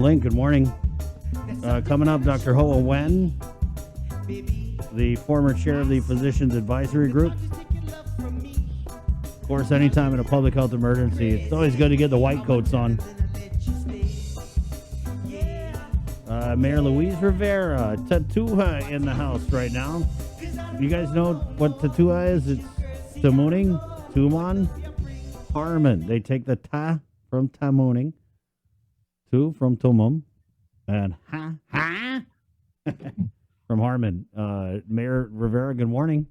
Link, good morning. Coming up, Dr. Hoa Wen, the former chair of the Physicians Advisory Group. Of course, anytime in a public health emergency, it's always good to get the white coats on. Mayor Louise Rivera, TaTuHa in the house right now. You guys know what TaTuHa is? It's Tamuning, Tuman, Harmon. They take the ta from Tamuning, tu from Tumum, and ha from Harmon. Mayor Rivera, good morning.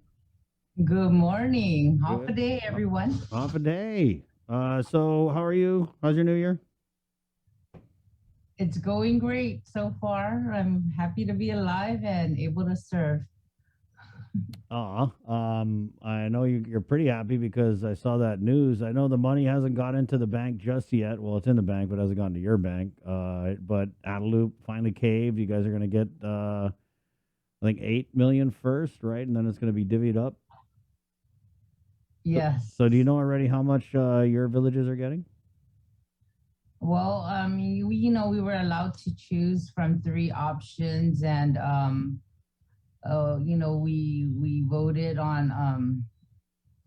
Good morning. Half a Good. day, everyone. Half a day. So how are you? How's your new year? It's going great so far. I'm happy to be alive and able to serve. I know you're pretty happy because I saw that news. I know the money hasn't got into the bank just yet. Well, it's in the bank, but it hasn't gone to your bank. But Adeloop finally caved. You guys are going to get, I think, 8 million first, right? And then it's going to be divvied up. Yes. So do you know already how much your villages are getting? Well, we were allowed to choose from three options, and we voted on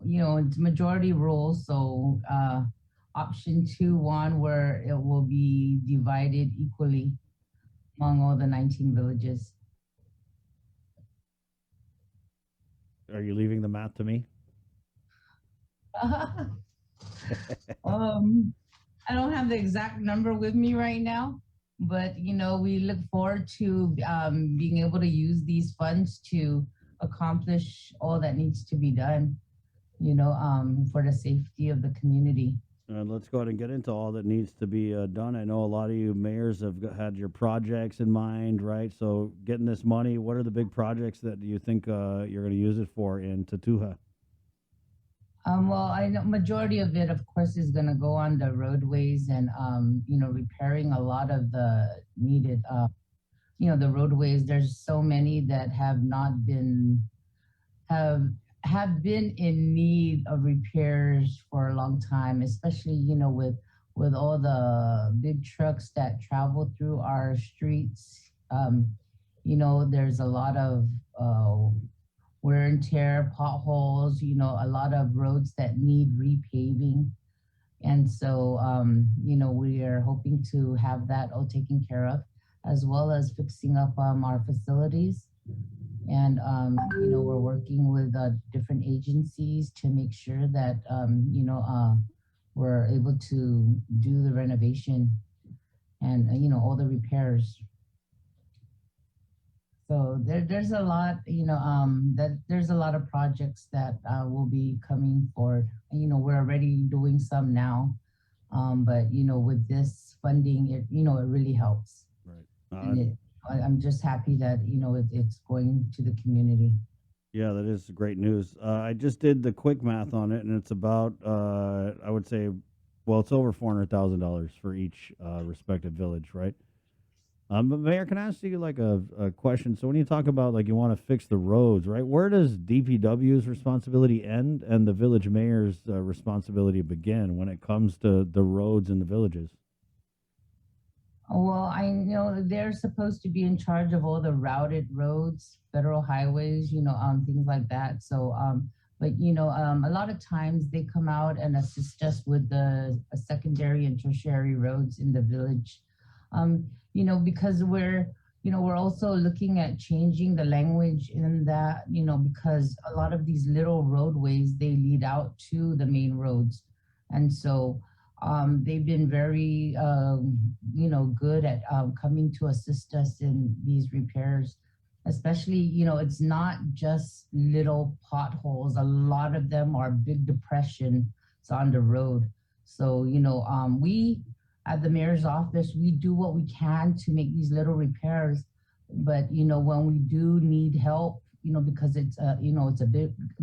it's majority rule. So option 2 1, where it will be divided equally among all the 19 villages. Are you leaving the math to me? I don't have the exact number with me right now, but we look forward to being able to use these funds to accomplish all that needs to be done, for the safety of the community. Let's go ahead and get into all that needs to be done. I know a lot of you mayors have had your projects in mind, right? So getting this money, what are the big projects that you think you're going to use it for in TaTuHa? Well, I know majority of it, of course, is going to go on the roadways and, repairing a lot of the needed, the roadways. There's so many that have not been, have been in need of repairs for a long time, especially, with all the big trucks that travel through our streets. There's a lot of, wear and tear, potholes, a lot of roads that need repaving. And so, we are hoping to have that all taken care of, as well as fixing up our facilities. And, we're working with different agencies to make sure that, we're able to do the renovation and, all the repairs. So there's a lot, that there's a lot of projects that will be coming forward. We're already doing some now, but with this funding, it really helps. Right. I'm just happy that it's going to the community. Yeah, that is great news. I just did the quick math on it, and it's about, I would say, well, it's over $400,000 for each respective village, right? But Mayor, can I ask you like a question? So when you talk about like you want to fix the roads, right? Where does DPW's responsibility end and the village mayor's responsibility begin when it comes to the roads in the villages? Well, I know that they're supposed to be in charge of all the routed roads, federal highways, things like that. So, but a lot of times they come out and assist us with the secondary and tertiary roads in the village. Because we're also looking at changing the language in that, because a lot of these little roadways, they lead out to the main roads. And so they've been very, good at coming to assist us in these repairs, especially, it's not just little potholes. A lot of them are big depressions on the road. So, we at the mayor's office, we do what we can to make these little repairs. But, when we do need help, because it's a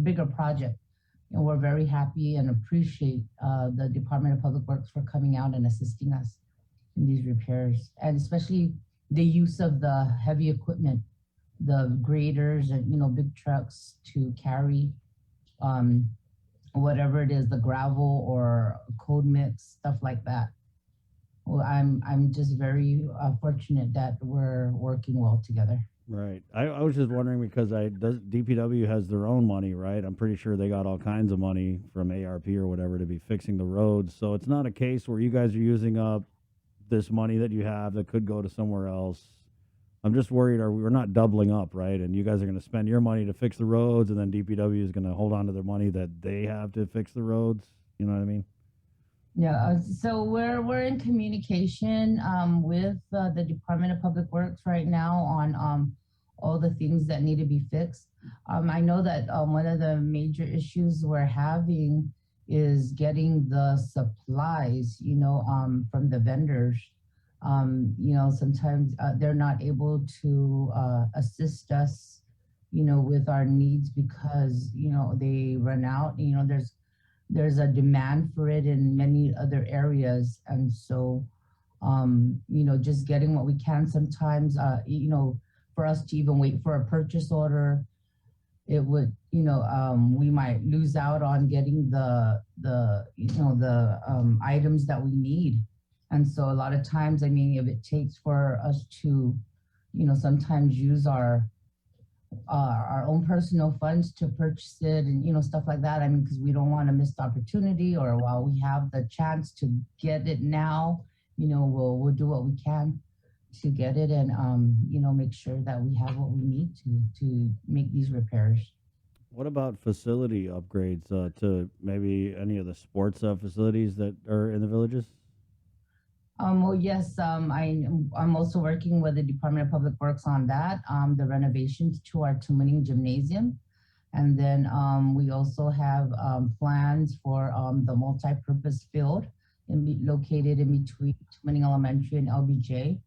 bigger project, and we're very happy and appreciate the Department of Public Works for coming out and assisting us in these repairs, and especially the use of the heavy equipment, the graders and, big trucks to carry um, whatever it is, the gravel or cold mix, stuff like that. well, I'm just very fortunate that we're working well together. Right. I was just wondering because I does DPW has their own money, right? I'm pretty sure they got all kinds of money from ARP or whatever to be fixing the roads. So it's not a case where you guys are using up this money that you have that could go to somewhere else. I'm just worried are we're not doubling up, right? And you guys are going to spend your money to fix the roads, and then DPW is going to hold on to their money that they have to fix the roads. You know what I mean? Yeah, so we're in communication with the Department of Public Works right now on all the things that need to be fixed. I know that one of the major issues we're having is getting the supplies, from the vendors. Sometimes they're not able to assist us, with our needs because they run out. There's a demand for it in many other areas, and so just getting what we can sometimes, for us to even wait for a purchase order, it would, we might lose out on getting the items that we need. And so a lot of times, I mean, if it takes for us to, sometimes use our own personal funds to purchase it and stuff like that. I mean, because we don't want to miss the opportunity, or while we have the chance to get it now, we'll do what we can to get it, and make sure that we have what we need to make these repairs. What about facility upgrades to maybe any of the sports facilities that are in the villages? Well, yes, I'm also working with the Department of Public Works on that, the renovations to our Tumaning Gymnasium. And then we also have plans for the multi-purpose field located in between Tumaning Elementary and LBJ.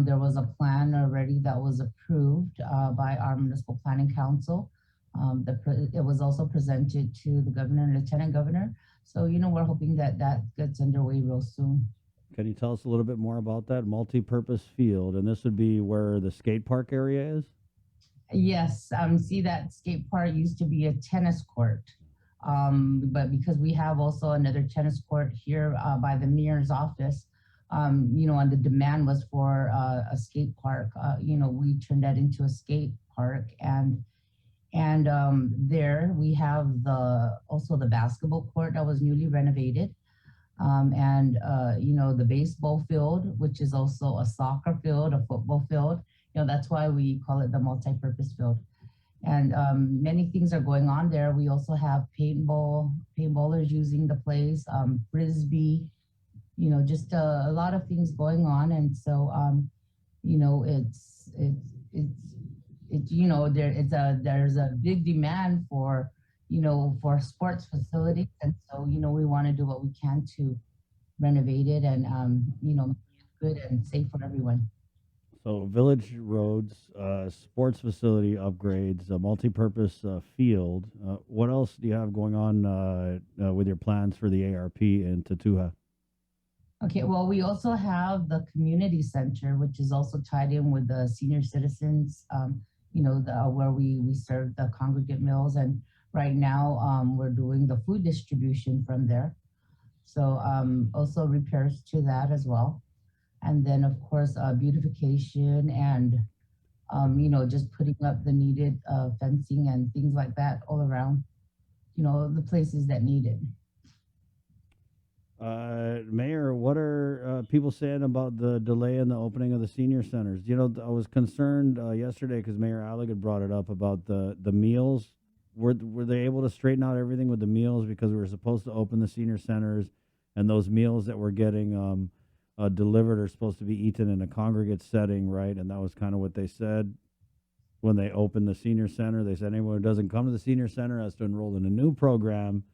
There was a plan already that was approved by our Municipal Planning Council. It was also presented to the governor and lieutenant governor. So, we're hoping that that gets underway real soon. Can you tell us a little bit more about that multi-purpose field? And this would be where the skate park area is. Yes, see that skate park used to be a tennis court. But because we have also another tennis court here by the mayor's office, and the demand was for a skate park, we turned that into a skate park. And there we have also the basketball court that was newly renovated, and the baseball field, which is also a soccer field, a football field. That's why we call it the multi-purpose field. And many things are going on there. We also have paintballers using the place, frisbee, just a lot of things going on. And so, there's a big demand for sports facilities. And so, we want to do what we can to renovate it and, make it good and safe for everyone. So village roads, sports facility upgrades, a multi-purpose field. What else do you have going on with your plans for the ARP in TaTuHa? Okay, well, we also have the community center, which is also tied in with the senior citizens, where we serve the congregate meals. And right now, we're doing the food distribution from there. So also repairs to that as well. And then, of course, beautification and, just putting up the needed fencing and things like that all around, the places that need it. Mayor, what are people saying about the delay in the opening of the senior centers? I was concerned yesterday because Mayor Alec had brought it up about the meals. Were they able to straighten out everything with the meals because we were supposed to open the senior centers, and those meals that were getting delivered are supposed to be eaten in a congregate setting, right? And that was kind of what they said when they opened the senior center. They said anyone who doesn't come to the senior center has to enroll in a new program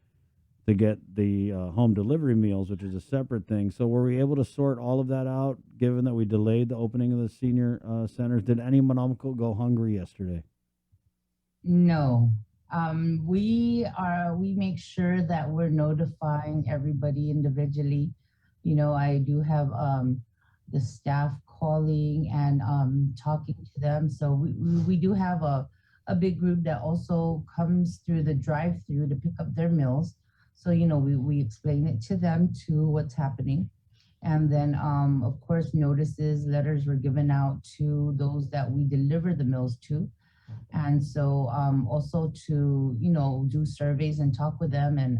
to get the home delivery meals, which is a separate thing. So were we able to sort all of that out, given that we delayed the opening of the senior centers? Did anyone uncle go hungry yesterday? No. We make sure that we're notifying everybody individually. I do have the staff calling and talking to them. So we do have a big group that also comes through the drive-through to pick up their meals. So, we explain it to them, to what's happening. And then, of course, notices, letters were given out to those that we deliver the meals to. And so, also to, do surveys and talk with them and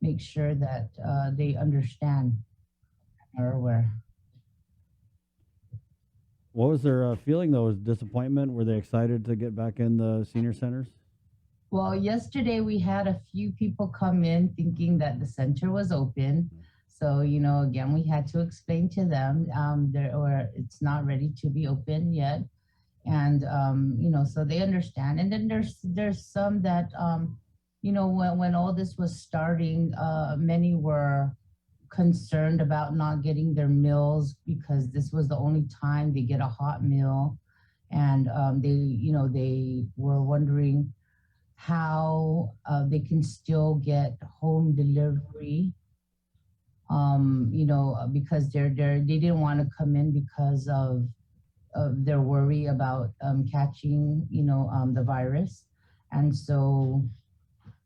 make sure that they understand or are aware. What was their feeling though? Was disappointment? Were they excited to get back in the senior centers? Well, yesterday we had a few people come in thinking that the center was open. So, again, we had to explain to them there or it's not ready to be open yet. And so they understand. And then there's some that when all this was starting, many were concerned about not getting their meals because this was the only time they get a hot meal. And they were wondering how they can still get home delivery, because they didn't want to come in because of their worry about catching, the virus. And so,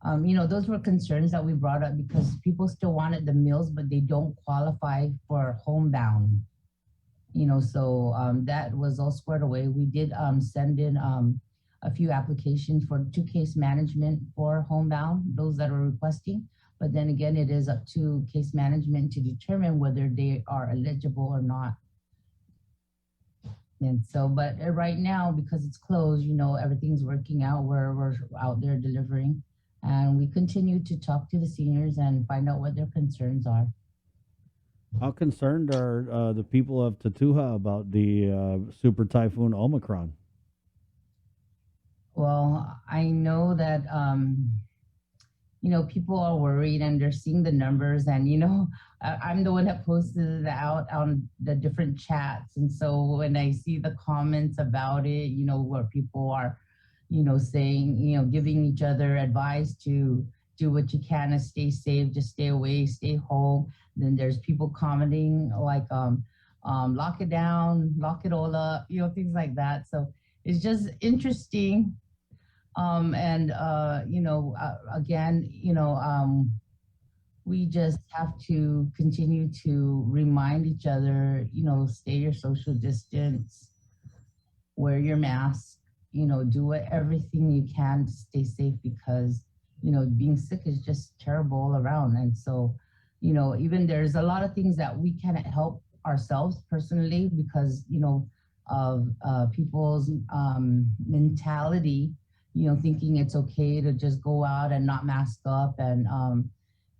those were concerns that we brought up because people still wanted the meals, but they don't qualify for homebound. So that was all squared away. We did send in a few applications for two case management for homebound, those that are requesting. But then again, it is up to case management to determine whether they are eligible or not. And so, but right now, because it's closed, everything's working out. We're out there delivering, and we continue to talk to the seniors and find out what their concerns are. How concerned are the people of TaTuHa about the super typhoon Omicron? Well, I know that people are worried and they're seeing the numbers, and I'm the one that posted it out on the different chats. And so when I see the comments about it, where people are, saying, giving each other advice to do what you can to stay safe, just stay away, stay home. Then there's people commenting like, lock it down, lock it all up, things like that. So it's just interesting. And again, we just have to continue to remind each other, stay your social distance, wear your mask, do everything you can to stay safe because, being sick is just terrible all around. And so, even there's a lot of things that we cannot help ourselves personally because, of people's mentality, thinking it's okay to just go out and not mask up and,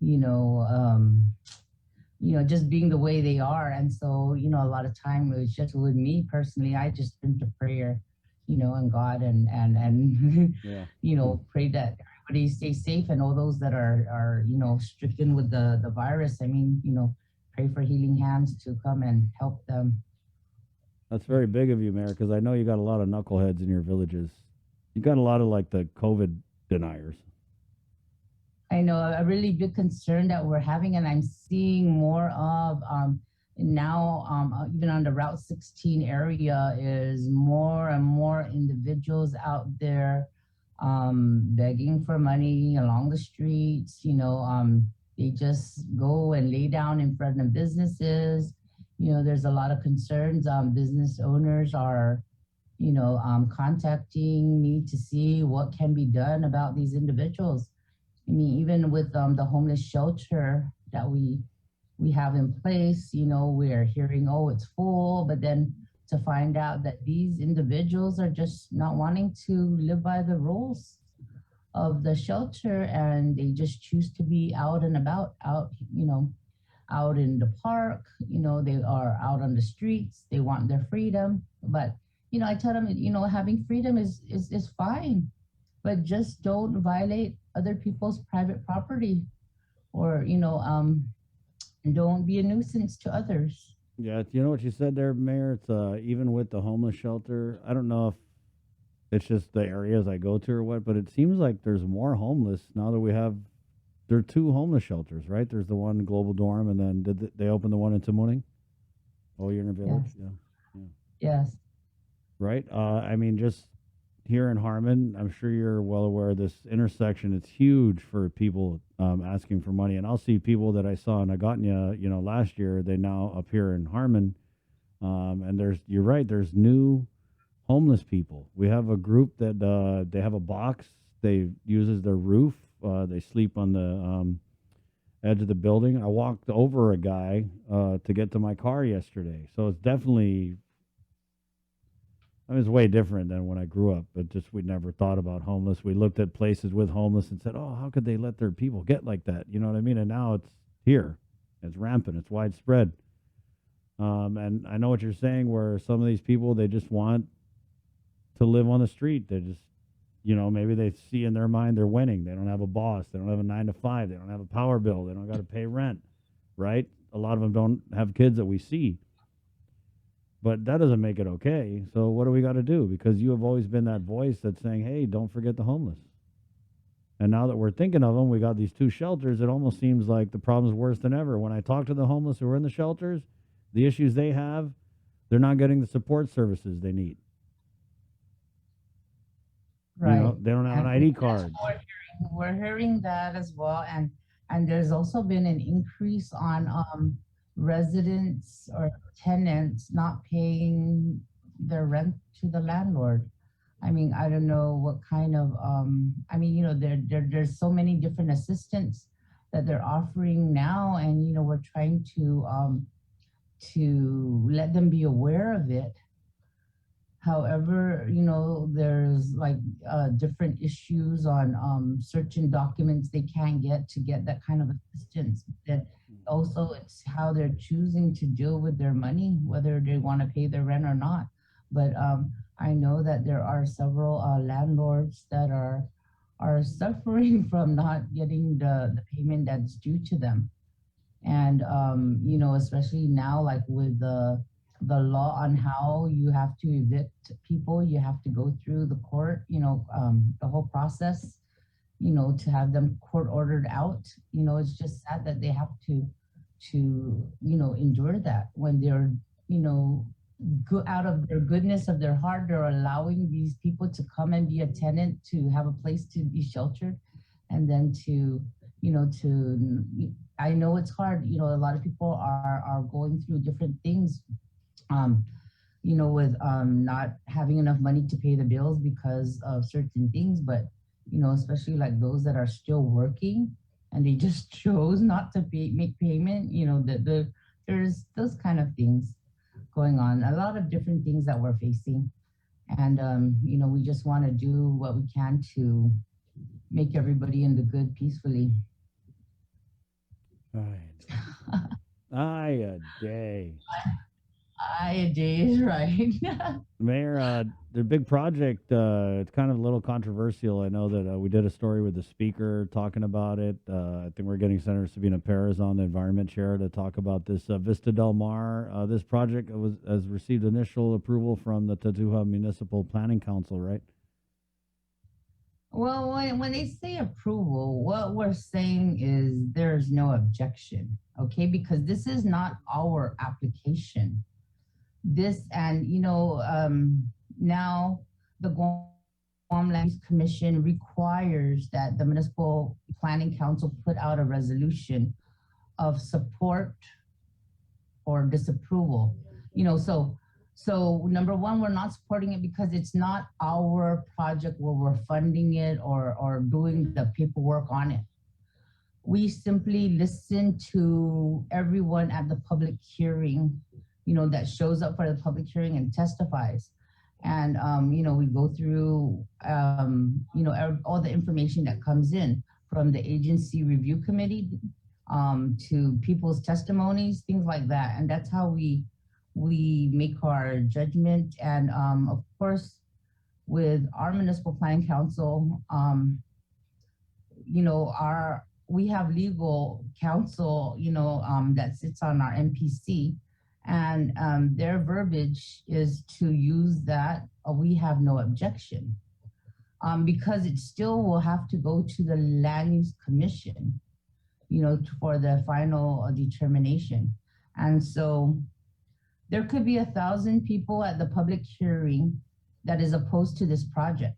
you know, um, just being the way they are. And so, a lot of time it was just with me personally, I just went to prayer, and God and Yeah. pray that everybody stays safe and all those that are, stricken with the virus. I mean, pray for healing hands to come and help them. That's very big of you, Mayor, because I know you got a lot of knuckleheads in your villages. You got a lot of like the COVID deniers. I know a really big concern that we're having, and I'm seeing more of now, even on the Route 16 area, is more and more individuals out there begging for money along the streets. They just go and lay down in front of businesses. There's a lot of concerns. Business owners are, contacting me to see what can be done about these individuals. I mean, even with the homeless shelter that we have in place, we're hearing, oh, it's full, but then to find out that these individuals are just not wanting to live by the rules of the shelter and they just choose to be out and about, out in the park, they are out on the streets, they want their freedom. But, I tell them, having freedom is fine, but just don't violate other people's private property or don't be a nuisance to others. Yeah, you know what you said there, Mayor. It's even with the homeless shelter. I don't know if it's just the areas I go to or what, but it seems like there's more homeless now that we have. There are two homeless shelters, right? There's the one in Global Dorm, and then they open the one in Tamuning? Oh, you're in a village, Yes, yeah, yeah. yes. Right. I mean, just here in Harmon, I'm sure you're well aware of this intersection. It's huge for people asking for money, and I'll see people that I saw in Agotnia, last year. They now appear in Harmon, and you're right. There's new homeless people. We have a group that they have a box they use as their roof. They sleep on the edge of the building. I walked over a guy to get to my car yesterday, so it's definitely. I mean, it's way different than when I grew up, but just we never thought about homeless. We looked at places with homeless and said, "Oh, how could they let their people get like that?" You know what I mean? And now it's here, it's rampant, it's widespread. And I know what you're saying, where some of these people they just want to live on the street. They just, maybe they see in their mind they're winning. They don't have a boss. They don't have a 9 to 5. They don't have a power bill. They don't got to pay rent, right? A lot of them don't have kids that we see. But that doesn't make it okay. So what do we got to do? Because you have always been that voice that's saying, "Hey, don't forget the homeless." And now that we're thinking of them, we got these 2 shelters. It almost seems like the problem's worse than ever. When I talk to the homeless who are in the shelters, the issues they have, they're not getting the support services they need. Right. They don't have an And ID that's card. what we're hearing that as well. And there's also been an increase on residents or tenants not paying their rent to the landlord. I mean, I don't know what kind of I mean, there's so many different assistance that they're offering now, and we're trying to let them be aware of it. However, there's like different issues on certain documents they can't get to get that kind of assistance. That also it's how they're choosing to deal with their money, whether they want to pay their rent or not. But I know that there are several landlords that are suffering from not getting the payment that's due to them. And especially now, like with the law on how you have to evict people, you have to go through the court, the whole process, to have them court ordered out. It's just sad that they have to endure that when they're you know go out of their goodness of their heart, they're allowing these people to come and be a tenant, to have a place to be sheltered, and then to I know it's hard. A lot of people are going through different things, um, with not having enough money to pay the bills because of certain things. But especially like those that are still working and they just chose not to make payment. There's those kind of things going on. A lot of different things that we're facing, and we just want to do what we can to make everybody in the good peacefully. Right. Aye, a day. I did right. Mayor, the big project, it's kind of a little controversial. I know that we did a story with the speaker talking about it. I think we're getting Senator Sabina Perez on, the environment chair, to talk about this Vista Del Mar. This project has received initial approval from the TaTuHa Municipal Planning Council, right? Well, when they say approval, what we're saying is there's no objection, okay? Because this is not our application. This, and now the Guam Land Use Commission requires that the Municipal Planning Council put out a resolution of support or disapproval. So number one, we're not supporting it because it's not our project where we're funding it or doing the paperwork on it. We simply listen to everyone at the public hearing, that shows up for the public hearing and testifies. And, we go through, all the information that comes in from the agency review committee, to people's testimonies, things like that. And that's how we make our judgment. And of course, with our municipal planning council, our we have legal counsel, that sits on our MPC, and their verbiage is to use that. We have no objection, because it still will have to go to the Land Use Commission, for the final determination. And so there could be 1,000 people at the public hearing, that is opposed to this project.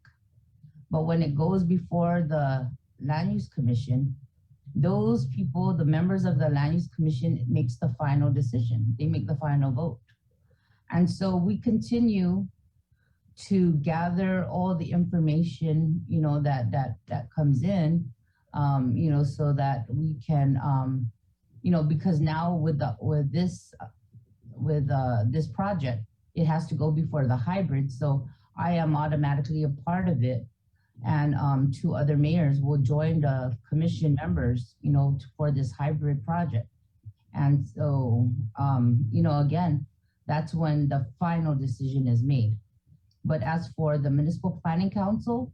But when it goes before the land use commission, those people, the members of the land use commission, makes the final decision. They make the final vote. And so we continue to gather all the information, that comes in, so that we can, because now with this project, it has to go before the hybrid. So I am automatically a part of it, and two other mayors will join the commission members, for this hybrid project. And so, again, that's when the final decision is made. But as for the Municipal Planning Council,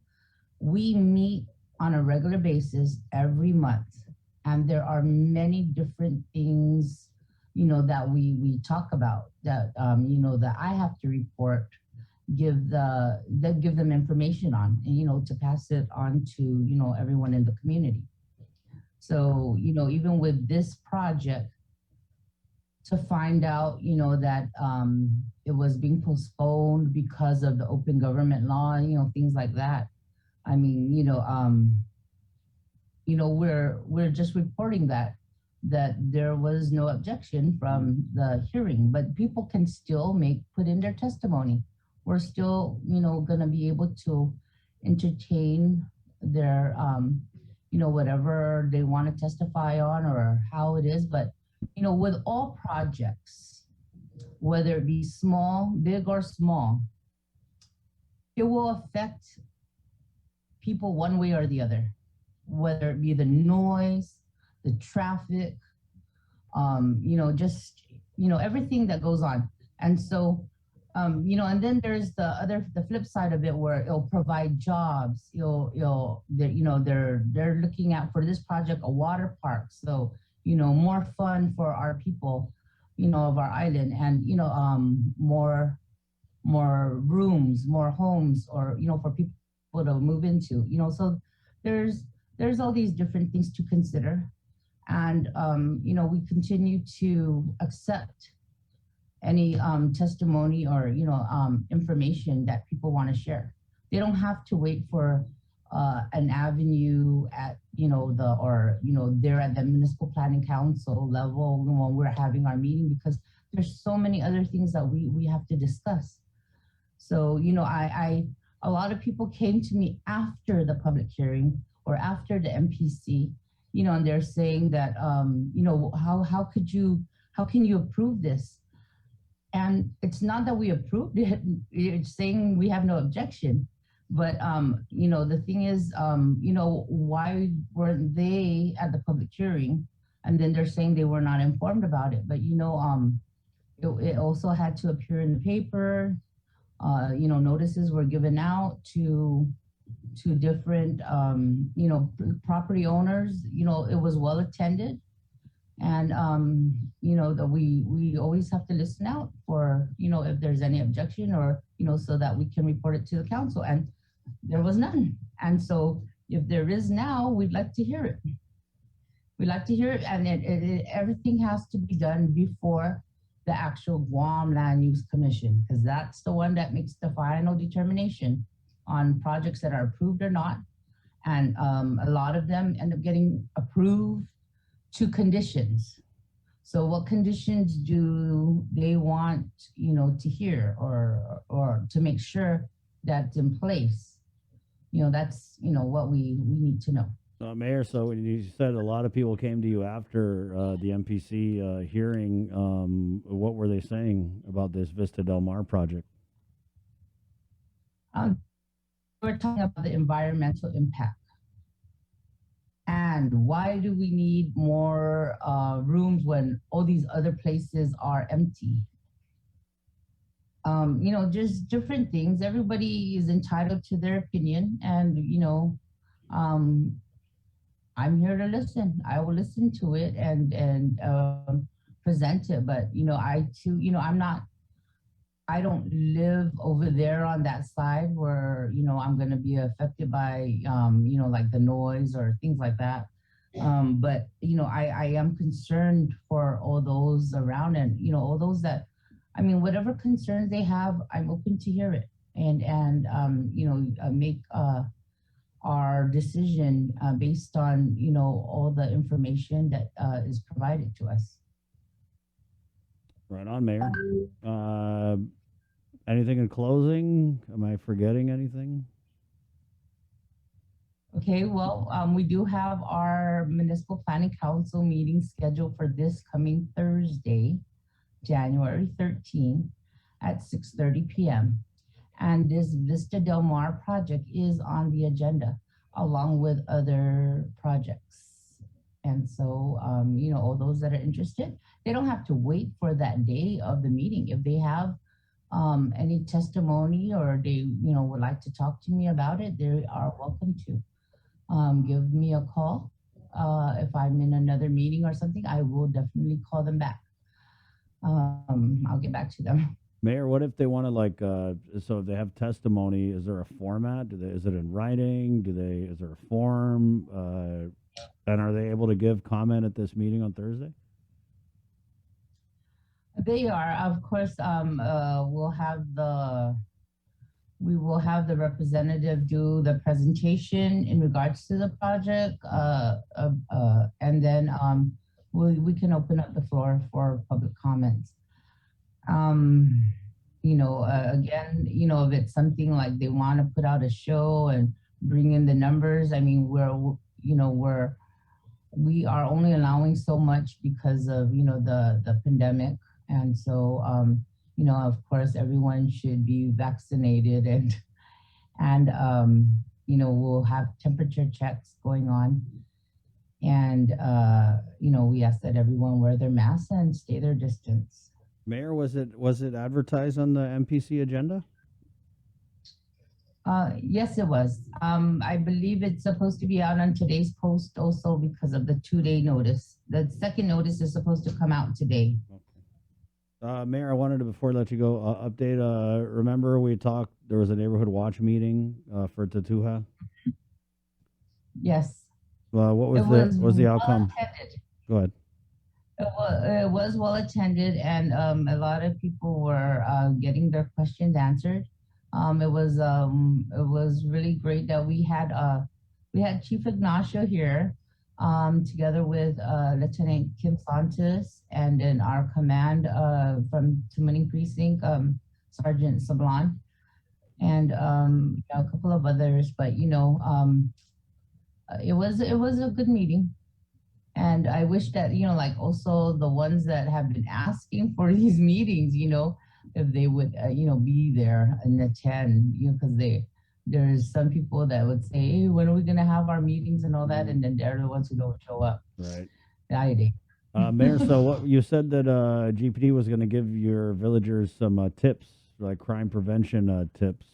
we meet on a regular basis every month. And there are many different things, that we talk about that, that I have to report, give them information on, and, to pass it on to, everyone in the community. So, even with this project, to find out, that it was being postponed because of the open government law, things like that. I mean, we're just reporting that there was no objection from the hearing, but people can still put in their testimony. We're still, going to be able to entertain their, whatever they want to testify on or how it is. But, with all projects, whether it be small, big or small, it will affect people one way or the other, whether it be the noise, the traffic, everything that goes on. And so, and then there's the flip side of it where it'll provide jobs. They're looking at, for this project, a water park. So, more fun for our people, of our island, and, more rooms, more homes, or, for people to move into, so there's all these different things to consider. And, we continue to accept any testimony or, information that people want to share. They don't have to wait for an avenue at, they're at the Municipal Planning Council level when we're having our meeting, because there's so many other things that we have to discuss. So, a lot of people came to me after the public hearing or after the MPC, and they're saying that, how can you approve this? And it's not that we approved it, it's saying we have no objection. But, the thing is, why weren't they at the public hearing? And then they're saying they were not informed about it. But, it also had to appear in the paper. Notices were given out to different, property owners. It was well attended. And, that we always have to listen out for, if there's any objection or, so that we can report it to the council. And there was none. And so if there is now, we'd like to hear it. We'd like to hear it. And everything has to be done before the actual Guam Land Use Commission, because that's the one that makes the final determination on projects that are approved or not. And a lot of them end up getting approved to conditions. So what conditions do they want, to hear or to make sure that's in place? That's, what we need to know. Mayor, so when you said a lot of people came to you after the MPC hearing, what were they saying about this Vista Del Mar project? We're talking about the environmental impact. And why do we need more rooms when all these other places are empty? Just different things. Everybody is entitled to their opinion, and I'm here to listen. I will listen to it and present it. But I too, I don't live over there on that side where I'm going to be affected by like the noise or things like that. But I am concerned for all those around, and all those that, whatever concerns they have, I'm open to hear it. and make our decision based on all the information that is provided to us. Right on, Mayor. Uh, Anything in closing? Am I forgetting anything? Okay, well, we do have our municipal planning council meeting scheduled for this coming Thursday, January 13th at 6:30 p.m. And this Vista Del Mar project is on the agenda along with other projects. And so, all those that are interested, they don't have to wait for that day of the meeting. If they have any testimony or they, would like to talk to me about it, they are welcome to give me a call. If I'm in another meeting or something, I will definitely call them back. I'll get back to them. Mayor, what if they want to so if they have testimony, is there a format? Is it in writing? Is there a form? And are they able to give comment at this meeting on Thursday? They are, of course. We will have the representative do the presentation in regards to the project, and then we can open up the floor for public comments. Again, if it's something like they want to put out a show and bring in the numbers, I mean, we are only allowing so much because of the pandemic, and so of course everyone should be vaccinated, and we'll have temperature checks going on, and we ask that everyone wear their masks and stay their distance. Mayor, was it advertised on the MPC agenda? Yes, it was. I believe it's supposed to be out on today's post also because of the 2-day notice. The second notice is supposed to come out today. Okay. Mayor, I wanted to, before I let you go, update. Remember we talked, there was a neighborhood watch meeting for TaTuHa? Yes. What was the outcome? Attended. Go ahead. It was well attended, and a lot of people were getting their questions answered. It was really great that we had Chief Ignacio here, together with Lieutenant Kim Santos, and in our command from Tumaning Precinct, Sergeant Sablan, and a couple of others. But it was a good meeting. And I wish that, like also the ones that have been asking for these meetings, if they would, be there and attend, because there's some people that would say, hey, when are we going to have our meetings and all that? And then they're the ones who don't show up. Right. Mayor, so what you said that GPD was going to give your villagers some tips, like crime prevention tips.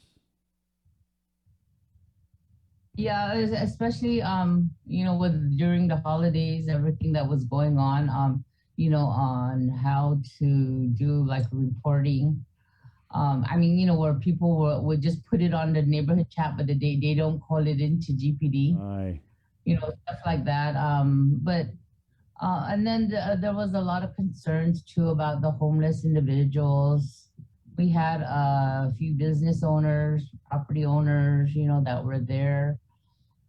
Yeah, especially with during the holidays, everything that was going on, on how to do like reporting. I mean, where people would just put it on the neighborhood chat, but they don't call it into GPD. Aye. Stuff like that. And then there was a lot of concerns too about the homeless individuals. We had a few business owners, property owners, that were there,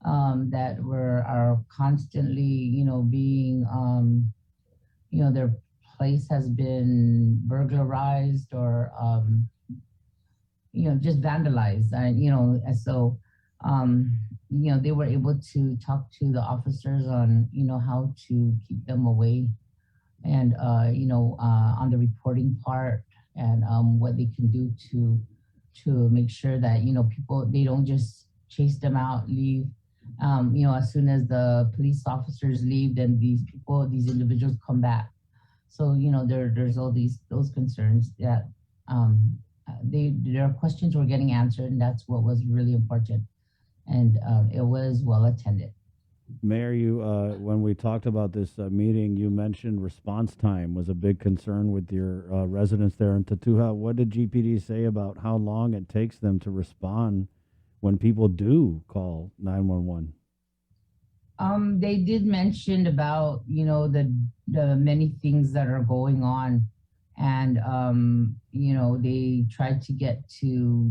that are constantly, being, their place has been burglarized or, just vandalized. And so, they were able to talk to the officers on, how to keep them away, and, on the reporting part, and what they can do to make sure that people, they don't just chase them out, leave. As soon as the police officers leave, then these individuals come back. So there's all those concerns that their questions were getting answered, and that's what was really important. And it was well attended. Mayor, you when we talked about this meeting, you mentioned response time was a big concern with your residents there in TaTuHa. What did GPD say about how long it takes them to respond when people do call 911? They did mention about the many things that are going on, and they tried to get to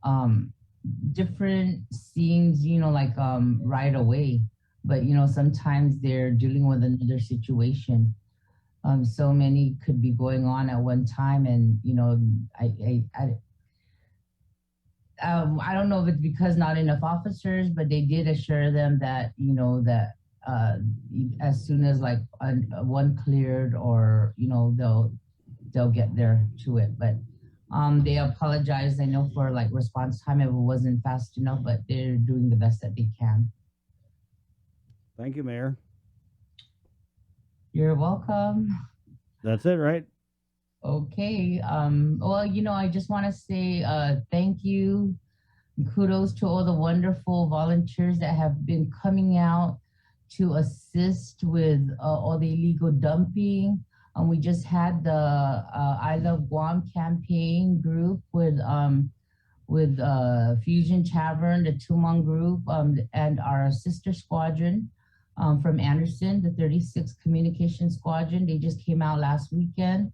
um, different scenes, like right away. But sometimes they're dealing with another situation. So many could be going on at one time, and I don't know if it's because not enough officers, but they did assure them that uh, as soon as like one cleared, or they'll get there to it. But they apologize. I know for like response time if it wasn't fast enough, but they're doing the best that they can. Thank you, Mayor. You're welcome. That's it, right? Okay. Well, I just want to say thank you. Kudos to all the wonderful volunteers that have been coming out to assist with all the illegal dumping. We just had the I Love Guam campaign group with Fusion Tavern, the Tumon group, and our sister squadron from Anderson, the 36th Communication Squadron. They just came out last weekend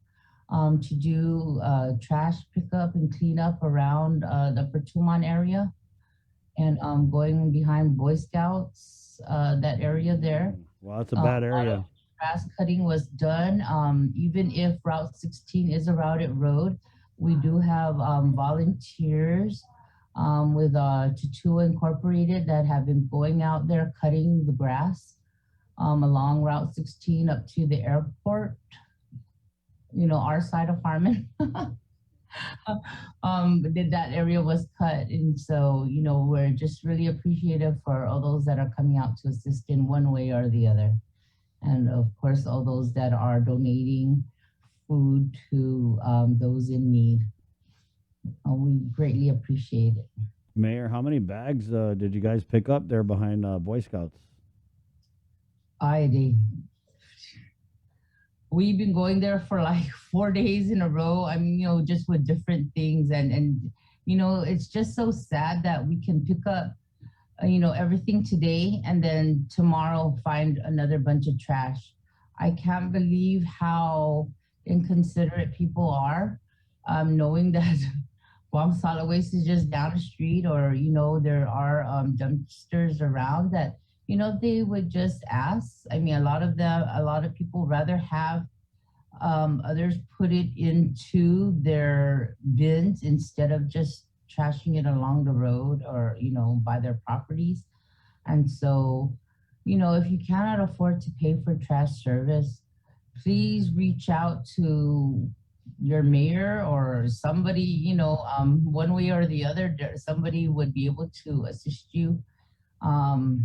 to do trash pickup and cleanup around the Pertumon area, and going behind Boy Scouts, that area there. Well, it's a A bad lot of area. grass cutting was done. Even if Route 16 is a routed road, we do have volunteers with TaTuHa Incorporated that have been going out there cutting the grass along Route 16 up to the airport, our side of Harmon. That area was cut. And so, we're just really appreciative for all those that are coming out to assist in one way or the other. And of course, all those that are donating food to those in need. We greatly appreciate it. Mayor, how many bags did you guys pick up there behind Boy Scouts? They we've been going there for like 4 days in a row. I mean, just with different things, and it's just so sad that we can pick up everything today and then tomorrow find another bunch of trash. I can't believe how inconsiderate people are, knowing that Guam solid waste is just down the street, or there are dumpsters around that they would just ask. I mean, a lot of people rather have others put it into their bins instead of just trashing it along the road, or by their properties. And so, if you cannot afford to pay for trash service, please reach out to your mayor or somebody, one way or the other. Somebody would be able to assist you. um,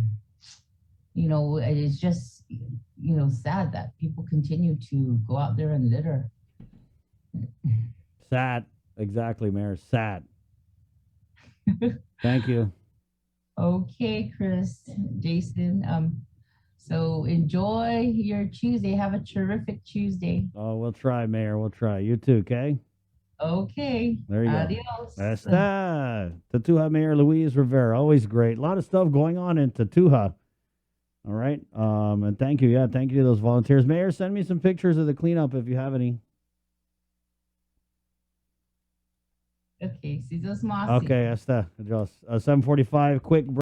it's just sad that people continue to go out there and litter. Sad. Exactly, Mayor. Sad. Thank you. Okay, Chris, Jason. So enjoy your Tuesday. Have a terrific Tuesday. Oh, we'll try, Mayor. We'll try. You too, okay? Okay. There you go. Adios. Esta. TaTuHa Mayor Louise Rivera. Always great. A lot of stuff going on in TaTuHa. All right. And thank you. Yeah, thank you to those volunteers. Mayor, send me some pictures of the cleanup if you have any. Okay, Sis Mossy. Okay, Esta. Just 7:45. Quick break.